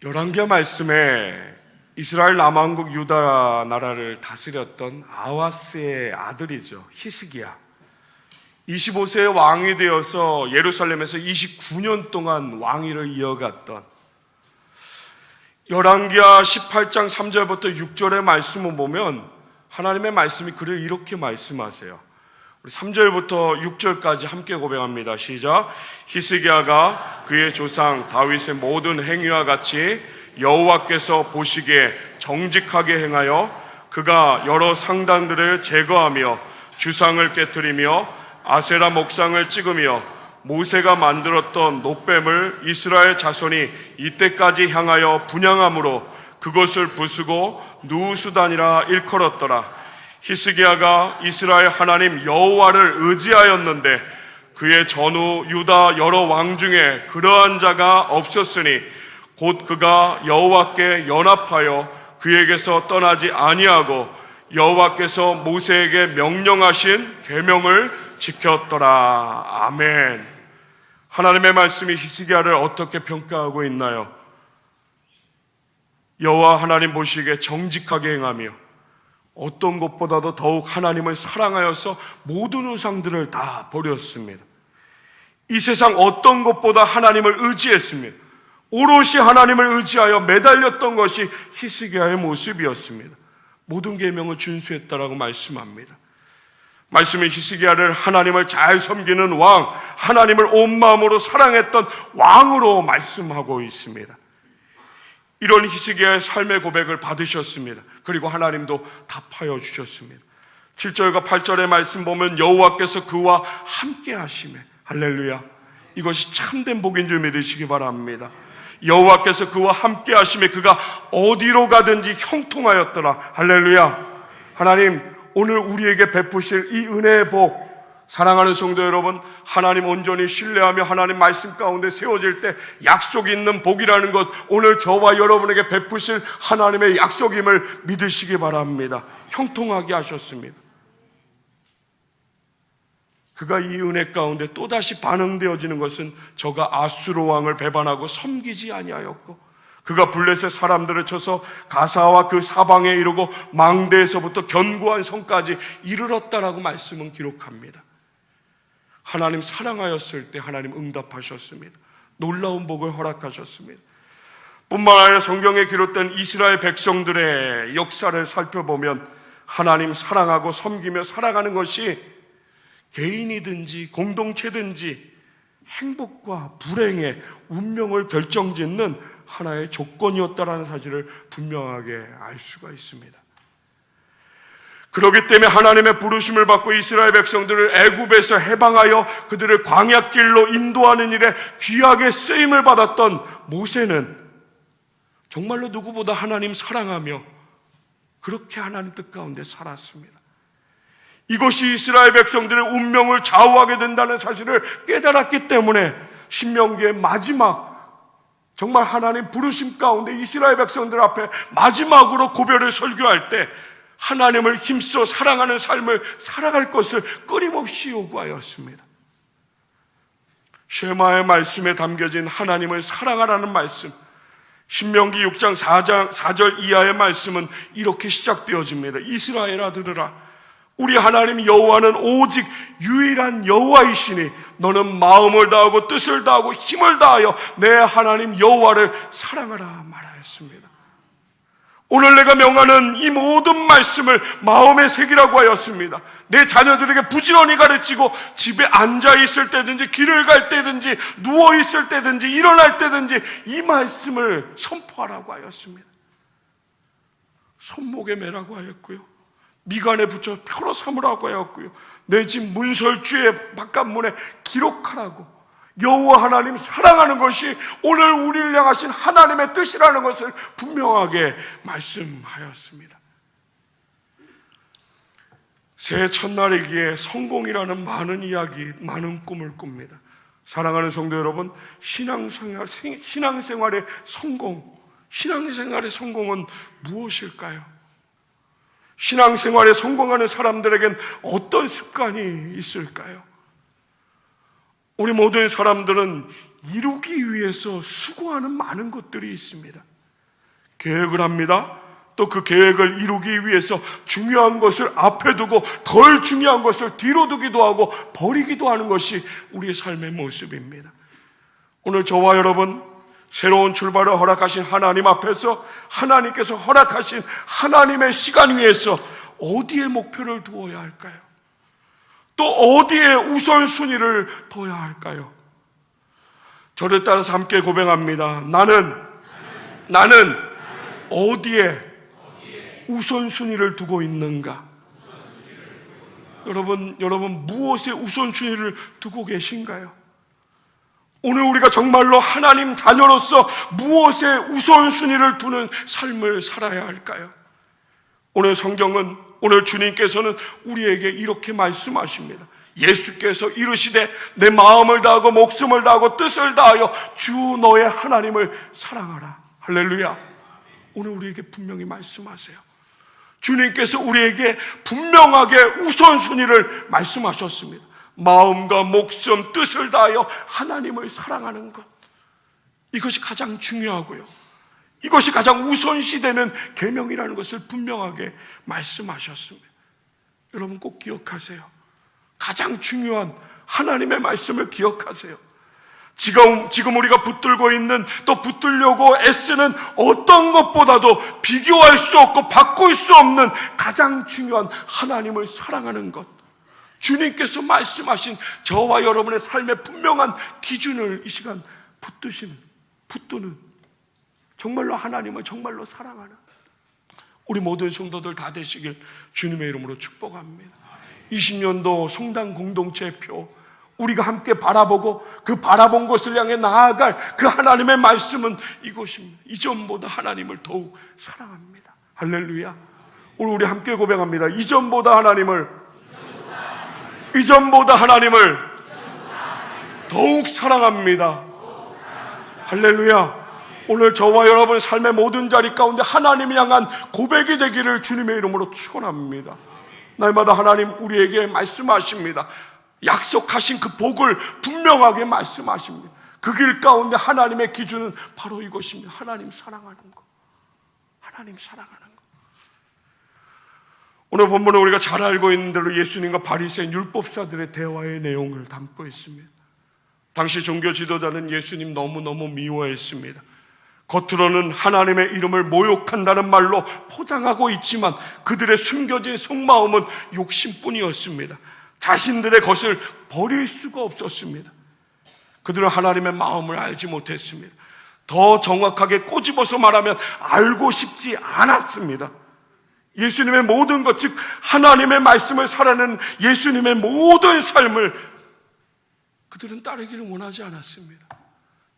열왕기하 말씀에 이스라엘 남왕국 유다 나라를 다스렸던 아하스의 아들이죠. 히스기야. 25세의 왕이 되어서 예루살렘에서 29년 동안 왕위를 이어갔던, 열왕기하 18장 3절부터 6절의 말씀을 보면 하나님의 말씀이 그를 이렇게 말씀하세요. 우리 3절부터 6절까지 함께 고백합니다. 시작. 히스기야가 그의 조상 다윗의 모든 행위와 같이 여호와께서 보시기에 정직하게 행하여 그가 여러 상단들을 제거하며 주상을 깨뜨리며 아세라 목상을 찍으며 모세가 만들었던 놋뱀을 이스라엘 자손이 이때까지 향하여 분향함으로 그것을 부수고 누우수단이라 일컬었더라. 히스기야가 이스라엘 하나님 여호와를 의지하였는데 그의 전후 유다 여러 왕 중에 그러한 자가 없었으니 곧 그가 여호와께 연합하여 그에게서 떠나지 아니하고 여호와께서 모세에게 명령하신 계명을 지켰더라. 아멘. 하나님의 말씀이 히스기야를 어떻게 평가하고 있나요? 여호와 하나님 보시기에 정직하게 행하며 어떤 것보다도 더욱 하나님을 사랑하여서 모든 우상들을 다 버렸습니다. 이 세상 어떤 것보다 하나님을 의지했습니다. 오롯이 하나님을 의지하여 매달렸던 것이 히스기야의 모습이었습니다. 모든 계명을 준수했다라고 말씀합니다. 말씀이 히스기야를 하나님을 잘 섬기는 왕, 하나님을 온 마음으로 사랑했던 왕으로 말씀하고 있습니다. 이런 히스기야의 삶의 고백을 받으셨습니다. 그리고 하나님도 답하여 주셨습니다. 7절과 8절의 말씀 보면 여호와께서 그와 함께 하시매, 할렐루야, 이것이 참된 복인 줄 믿으시기 바랍니다. 여호와께서 그와 함께 하시매 그가 어디로 가든지 형통하였더라. 할렐루야. 하나님 오늘 우리에게 베푸실 이 은혜의 복, 사랑하는 성도 여러분, 하나님 온전히 신뢰하며 하나님 말씀 가운데 세워질 때 약속이 있는 복이라는 것, 오늘 저와 여러분에게 베푸실 하나님의 약속임을 믿으시기 바랍니다. 형통하게 하셨습니다. 그가 이 은혜 가운데 또다시 반응되어지는 것은 저가 아수르 왕을 배반하고 섬기지 아니하였고 그가 블레셋 사람들을 쳐서 가사와 그 사방에 이르고 망대에서부터 견고한 성까지 이르렀다라고 말씀은 기록합니다. 하나님 사랑하였을 때 하나님 응답하셨습니다. 놀라운 복을 허락하셨습니다. 뿐만 아니라 성경에 기록된 이스라엘 백성들의 역사를 살펴보면 하나님 사랑하고 섬기며 살아가는 것이 개인이든지 공동체든지 행복과 불행의 운명을 결정짓는 하나의 조건이었다라는 사실을 분명하게 알 수가 있습니다. 그렇기 때문에 하나님의 부르심을 받고 이스라엘 백성들을 애굽에서 해방하여 그들을 광야길로 인도하는 일에 귀하게 쓰임을 받았던 모세는 정말로 누구보다 하나님 사랑하며 그렇게 하나님 뜻 가운데 살았습니다. 이것이 이스라엘 백성들의 운명을 좌우하게 된다는 사실을 깨달았기 때문에 신명기의 마지막 정말 하나님 부르심 가운데 이스라엘 백성들 앞에 마지막으로 고별을 설교할 때 하나님을 힘써 사랑하는 삶을 살아갈 것을 끊임없이 요구하였습니다. 쉐마의 말씀에 담겨진 하나님을 사랑하라는 말씀, 신명기 6장 4절 이하의 말씀은 이렇게 시작되어집니다. 이스라엘아 들으라. 우리 하나님 여호와는 오직 유일한 여호와이시니 너는 마음을 다하고 뜻을 다하고 힘을 다하여 내 하나님 여호와를 사랑하라 말하였습니다. 오늘 내가 명하는 이 모든 말씀을 마음에 새기라고 하였습니다. 내 자녀들에게 부지런히 가르치고 집에 앉아 있을 때든지 길을 갈 때든지 누워 있을 때든지 일어날 때든지 이 말씀을 선포하라고 하였습니다. 손목에 매라고 하였고요, 미간에 붙여 표로 삼으라고 하였고요, 내 집 문설주의 바깥문에 기록하라고, 여호와 하나님 사랑하는 것이 오늘 우리를 향하신 하나님의 뜻이라는 것을 분명하게 말씀하였습니다. 새해 첫날이기에 성공이라는 많은 이야기, 많은 꿈을 꿉니다. 사랑하는 성도 여러분, 신앙생활의 성공은 무엇일까요? 신앙생활에 성공하는 사람들에겐 어떤 습관이 있을까요? 우리 모든 사람들은 이루기 위해서 수고하는 많은 것들이 있습니다. 계획을 합니다. 또 그 계획을 이루기 위해서 중요한 것을 앞에 두고 덜 중요한 것을 뒤로 두기도 하고 버리기도 하는 것이 우리의 삶의 모습입니다. 오늘 저와 여러분, 새로운 출발을 허락하신 하나님 앞에서 하나님께서 허락하신 하나님의 시간 위에서 어디에 목표를 두어야 할까요? 또 어디에 우선순위를 둬야 할까요? 저를 따라서 함께 고백합니다. 나는 어디에 우선순위를 두고 있는가? 여러분 무엇에 우선순위를 두고 계신가요? 오늘 우리가 정말로 하나님 자녀로서 무엇에 우선순위를 두는 삶을 살아야 할까요? 오늘 성경은, 오늘 주님께서는 우리에게 이렇게 말씀하십니다. 예수께서 이르시되 내 마음을 다하고 목숨을 다하고 뜻을 다하여 주 너의 하나님을 사랑하라. 할렐루야. 오늘 우리에게 분명히 말씀하세요. 주님께서 우리에게 분명하게 우선순위를 말씀하셨습니다. 마음과 목숨, 뜻을 다하여 하나님을 사랑하는 것, 이것이 가장 중요하고요, 이것이 가장 우선시되는 계명이라는 것을 분명하게 말씀하셨습니다. 여러분 꼭 기억하세요. 가장 중요한 하나님의 말씀을 기억하세요. 지금 우리가 붙들고 있는, 또 붙들려고 애쓰는 어떤 것보다도 비교할 수 없고 바꿀 수 없는 가장 중요한 하나님을 사랑하는 것, 주님께서 말씀하신 저와 여러분의 삶의 분명한 기준을 이 시간 붙드는, 정말로 하나님을 정말로 사랑하는 우리 모든 성도들 다 되시길 주님의 이름으로 축복합니다. 20년도 성당 공동체표, 우리가 함께 바라보고 그 바라본 것을 향해 나아갈 그 하나님의 말씀은 이것입니다. 이전보다 하나님을 더욱 사랑합니다. 할렐루야. 오늘 우리 함께 고백합니다. 이전보다 하나님을 더욱 사랑합니다. 할렐루야. 오늘 저와 여러분 삶의 모든 자리 가운데 하나님 향한 고백이 되기를 주님의 이름으로 축원합니다. 날마다 하나님 우리에게 말씀하십니다. 약속하신 그 복을 분명하게 말씀하십니다. 그 길 가운데 하나님의 기준은 바로 이것입니다. 하나님 사랑하는 것. 하나님 사랑하는 것. 오늘 본문은 우리가 잘 알고 있는 대로 예수님과 바리새인 율법사들의 대화의 내용을 담고 있습니다. 당시 종교 지도자는 예수님 너무너무 미워했습니다. 겉으로는 하나님의 이름을 모욕한다는 말로 포장하고 있지만 그들의 숨겨진 속마음은 욕심뿐이었습니다. 자신들의 것을 버릴 수가 없었습니다. 그들은 하나님의 마음을 알지 못했습니다. 더 정확하게 꼬집어서 말하면 알고 싶지 않았습니다. 예수님의 모든 것, 즉 하나님의 말씀을 살아내는 예수님의 모든 삶을 그들은 따르기를 원하지 않았습니다.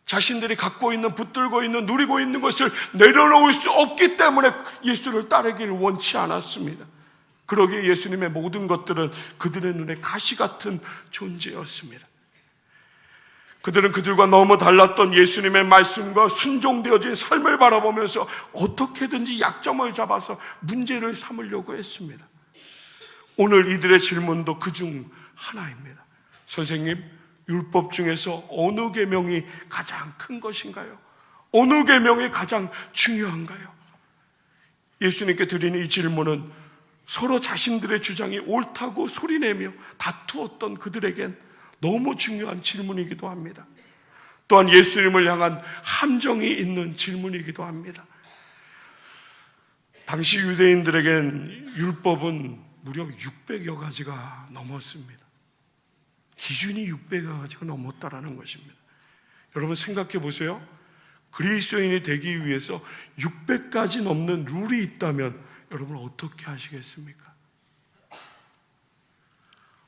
자신들이 갖고 있는, 붙들고 있는, 누리고 있는 것을 내려놓을 수 없기 때문에 예수를 따르기를 원치 않았습니다. 그러기에 예수님의 모든 것들은 그들의 눈에 가시 같은 존재였습니다. 그들은 그들과 너무 달랐던 예수님의 말씀과 순종되어진 삶을 바라보면서 어떻게든지 약점을 잡아서 문제를 삼으려고 했습니다. 오늘 이들의 질문도 그중 하나입니다. 선생님, 율법 중에서 어느 계명이 가장 큰 것인가요? 어느 계명이 가장 중요한가요? 예수님께 드리는 이 질문은 서로 자신들의 주장이 옳다고 소리내며 다투었던 그들에겐 너무 중요한 질문이기도 합니다. 또한 예수님을 향한 함정이 있는 질문이기도 합니다. 당시 유대인들에겐 율법은 무려 600여 가지가 넘었습니다. 기준이 600여 가지가 넘었다라는 것입니다. 여러분 생각해 보세요. 그리스도인이 되기 위해서 600가지 넘는 룰이 있다면 여러분 어떻게 하시겠습니까?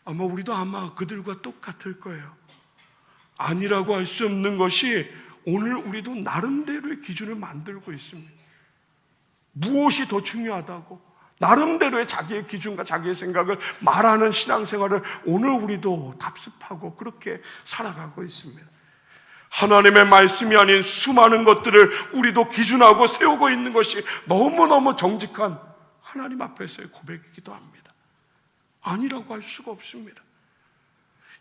아마 우리도 아마 그들과 똑같을 거예요. 아니라고 할 수 없는 것이 오늘 우리도 나름대로의 기준을 만들고 있습니다. 무엇이 더 중요하다고 나름대로의 자기의 기준과 자기의 생각을 말하는 신앙생활을 오늘 우리도 답습하고 그렇게 살아가고 있습니다. 하나님의 말씀이 아닌 수많은 것들을 우리도 기준하고 세우고 있는 것이 너무너무 정직한 하나님 앞에서의 고백이기도 합니다. 아니라고 할 수가 없습니다.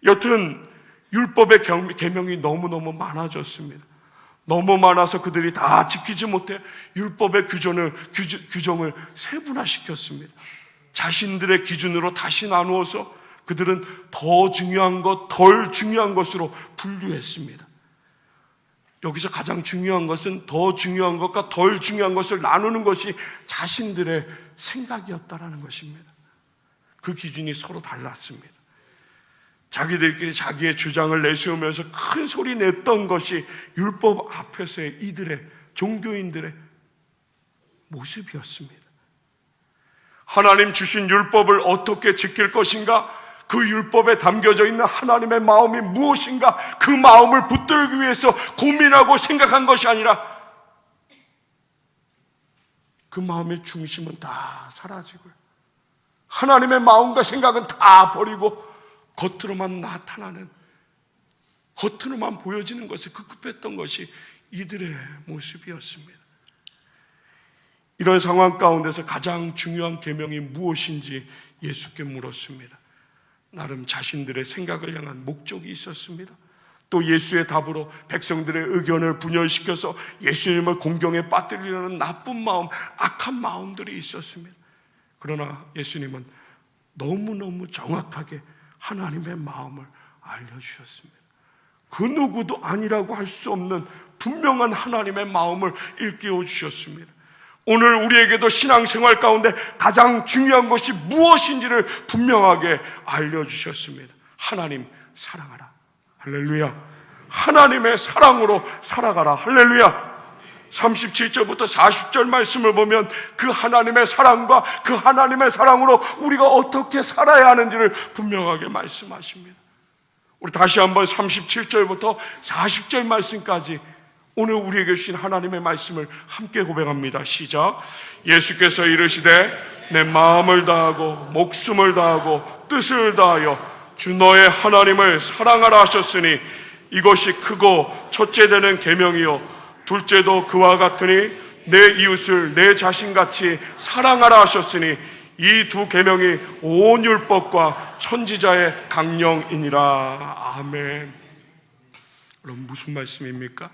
여튼 율법의 계명이 너무너무 많아졌습니다. 너무 많아서 그들이 다 지키지 못해 율법의 규정을 세분화시켰습니다. 자신들의 기준으로 다시 나누어서 그들은 더 중요한 것, 덜 중요한 것으로 분류했습니다. 여기서 가장 중요한 것은 더 중요한 것과 덜 중요한 것을 나누는 것이 자신들의 생각이었다라는 것입니다. 그 기준이 서로 달랐습니다. 자기들끼리 자기의 주장을 내세우면서 큰 소리 냈던 것이 율법 앞에서의 이들의 종교인들의 모습이었습니다. 하나님 주신 율법을 어떻게 지킬 것인가? 그 율법에 담겨져 있는 하나님의 마음이 무엇인가? 그 마음을 붙들기 위해서 고민하고 생각한 것이 아니라 그 마음의 중심은 다 사라지고요, 하나님의 마음과 생각은 다 버리고 겉으로만 나타나는, 겉으로만 보여지는 것에 급급했던 것이 이들의 모습이었습니다. 이런 상황 가운데서 가장 중요한 계명이 무엇인지 예수께 물었습니다. 나름 자신들의 생각을 향한 목적이 있었습니다. 또 예수의 답으로 백성들의 의견을 분열시켜서 예수님을 공경에 빠뜨리려는 나쁜 마음, 악한 마음들이 있었습니다. 그러나 예수님은 너무너무 정확하게 하나님의 마음을 알려주셨습니다. 그 누구도 아니라고 할 수 없는 분명한 하나님의 마음을 일깨워 주셨습니다. 오늘 우리에게도 신앙생활 가운데 가장 중요한 것이 무엇인지를 분명하게 알려주셨습니다. 하나님 사랑하라. 할렐루야. 하나님의 사랑으로 살아가라. 할렐루야. 37절부터 40절 말씀을 보면 그 하나님의 사랑과 그 하나님의 사랑으로 우리가 어떻게 살아야 하는지를 분명하게 말씀하십니다. 우리 다시 한번 37절부터 40절 말씀까지 오늘 우리에게 주신 하나님의 말씀을 함께 고백합니다. 시작. 예수께서 이르시되 내 마음을 다하고 목숨을 다하고 뜻을 다하여 주 너의 하나님을 사랑하라 하셨으니 이것이 크고 첫째 되는 계명이요 둘째도 그와 같으니 내 이웃을 내 자신같이 사랑하라 하셨으니 이 두 계명이 온 율법과 선지자의 강령이니라. 아멘. 그럼 무슨 말씀입니까?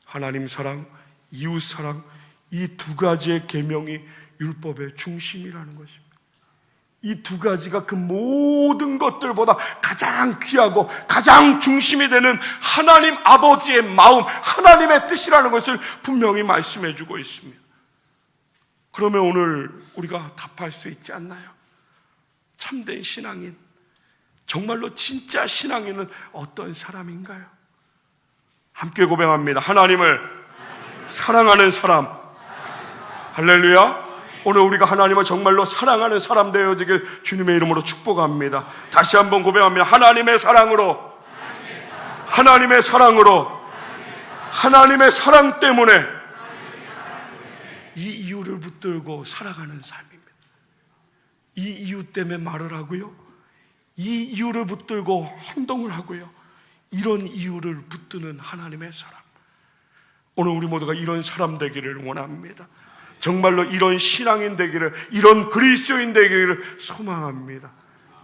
하나님 사랑, 이웃 사랑, 이 두 가지의 계명이 율법의 중심이라는 것입니다. 이 두 가지가 그 모든 것들보다 가장 귀하고 가장 중심이 되는 하나님 아버지의 마음, 하나님의 뜻이라는 것을 분명히 말씀해 주고 있습니다. 그러면 오늘 우리가 답할 수 있지 않나요? 참된 신앙인, 정말로 진짜 신앙인은 어떤 사람인가요? 함께 고백합니다. 하나님을 사랑하는 사람. 할렐루야. 오늘 우리가 하나님을 정말로 사랑하는 사람 되어지길 주님의 이름으로 축복합니다. 다시 한번 고백합니다. 하나님의 사랑으로, 하나님의 사랑으로, 하나님의 사랑 때문에 이 이유를 붙들고 살아가는 삶입니다. 이 이유 때문에 말을 하고요, 이 이유를 붙들고 행동을 하고요, 이런 이유를 붙드는 하나님의 사람. 오늘 우리 모두가 이런 사람 되기를 원합니다. 정말로 이런 신앙인 되기를, 이런 그리스도인 되기를 소망합니다.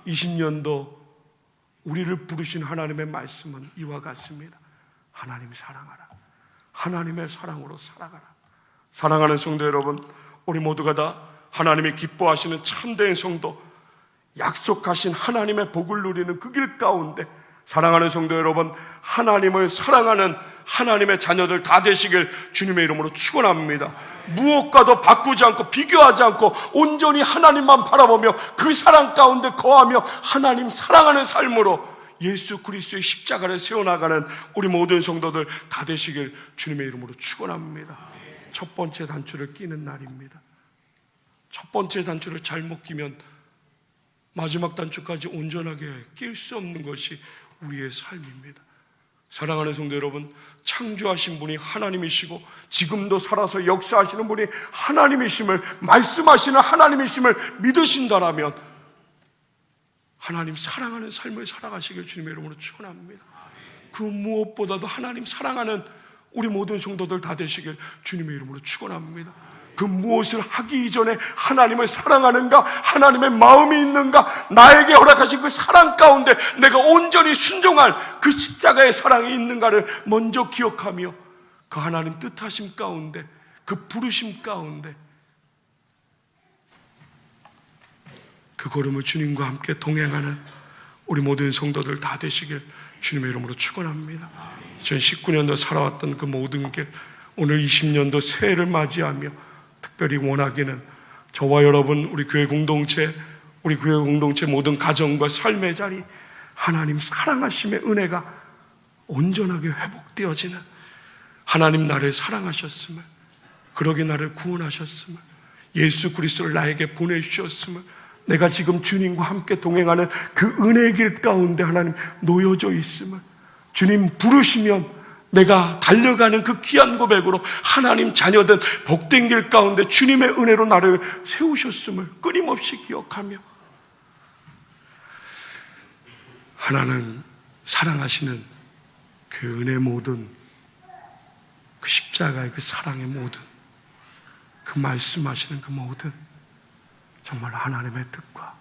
20년도 우리를 부르신 하나님의 말씀은 이와 같습니다. 하나님 사랑하라. 하나님의 사랑으로 살아가라. 사랑하는 성도 여러분, 우리 모두가 다 하나님이 기뻐하시는 참된 성도, 약속하신 하나님의 복을 누리는 그 길 가운데 사랑하는 성도 여러분, 하나님을 사랑하는 하나님의 자녀들 다 되시길 주님의 이름으로 축원합니다. 무엇과도 바꾸지 않고 비교하지 않고 온전히 하나님만 바라보며 그 사랑 가운데 거하며 하나님 사랑하는 삶으로 예수 그리스도의 십자가를 세워나가는 우리 모든 성도들 다 되시길 주님의 이름으로 축원합니다. 첫 번째 단추를 끼는 날입니다. 첫 번째 단추를 잘못 끼면 마지막 단추까지 온전하게 낄 수 없는 것이 우리의 삶입니다. 사랑하는 성도 여러분, 창조하신 분이 하나님이시고 지금도 살아서 역사하시는 분이 하나님이심을, 말씀하시는 하나님이심을 믿으신다라면 하나님 사랑하는 삶을 살아가시길 주님의 이름으로 축원합니다. 그 무엇보다도 하나님 사랑하는 우리 모든 성도들 다 되시길 주님의 이름으로 축원합니다. 그 무엇을 하기 이전에 하나님을 사랑하는가, 하나님의 마음이 있는가, 나에게 허락하신 그 사랑 가운데 내가 온전히 순종할 그 십자가의 사랑이 있는가를 먼저 기억하며 그 하나님 뜻하심 가운데, 그 부르심 가운데 그 걸음을 주님과 함께 동행하는 우리 모든 성도들 다 되시길 주님의 이름으로 축원합니다. 2019년도 살아왔던 그 모든 길, 오늘 20년도 새해를 맞이하며 특별히 원하기는 저와 여러분, 우리 교회 공동체 모든 가정과 삶의 자리, 하나님 사랑하심의 은혜가 온전하게 회복되어지는, 하나님 나를 사랑하셨음을, 그러게 나를 구원하셨음을, 예수 그리스도를 나에게 보내주셨음을, 내가 지금 주님과 함께 동행하는 그 은혜의 길 가운데 하나님 놓여져 있음을, 주님 부르시면 내가 달려가는 그 귀한 고백으로 하나님 자녀된 복된 길 가운데 주님의 은혜로 나를 세우셨음을 끊임없이 기억하며, 하나님 사랑하시는 그 은혜 모든, 그 십자가의 그 사랑의 모든, 그 말씀하시는 그 모든, 정말 하나님의 뜻과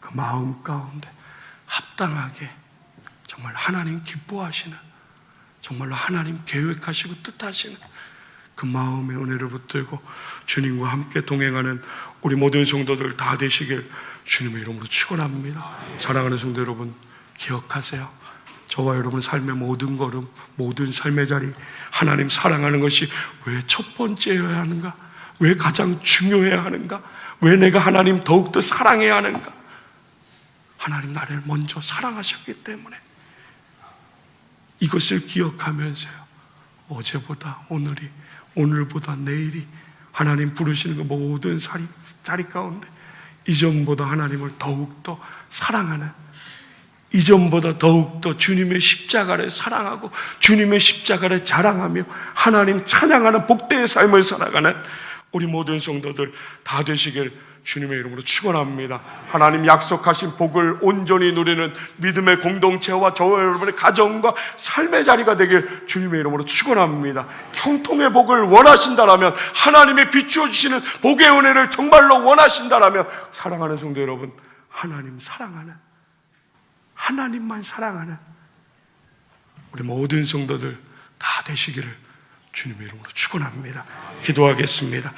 그 마음 가운데 합당하게 정말 하나님 기뻐하시는, 정말로 하나님 계획하시고 뜻하시는 그 마음의 은혜를 붙들고 주님과 함께 동행하는 우리 모든 성도들 다 되시길 주님의 이름으로 축원합니다. 사랑하는 성도 여러분, 기억하세요. 저와 여러분 삶의 모든 걸음, 모든 삶의 자리, 하나님 사랑하는 것이 왜 첫 번째여야 하는가? 왜 가장 중요해야 하는가? 왜 내가 하나님 더욱더 사랑해야 하는가? 하나님 나를 먼저 사랑하셨기 때문에 이것을 기억하면서요, 어제보다 오늘이, 오늘보다 내일이 하나님 부르시는 그 모든 자리 가운데 이전보다 하나님을 더욱더 사랑하는, 이전보다 더욱더 주님의 십자가를 사랑하고 주님의 십자가를 자랑하며 하나님 찬양하는 복된 삶을 살아가는 우리 모든 성도들 다 되시길 주님의 이름으로 축원합니다. 하나님 약속하신 복을 온전히 누리는 믿음의 공동체와 저와 여러분의 가정과 삶의 자리가 되길 주님의 이름으로 축원합니다. 형통의 복을 원하신다라면, 하나님의 비추어 주시는 복의 은혜를 정말로 원하신다라면, 사랑하는 성도 여러분, 하나님 사랑하는, 하나님만 사랑하는 우리 모든 성도들 다 되시기를 주님의 이름으로 축원합니다. 기도하겠습니다.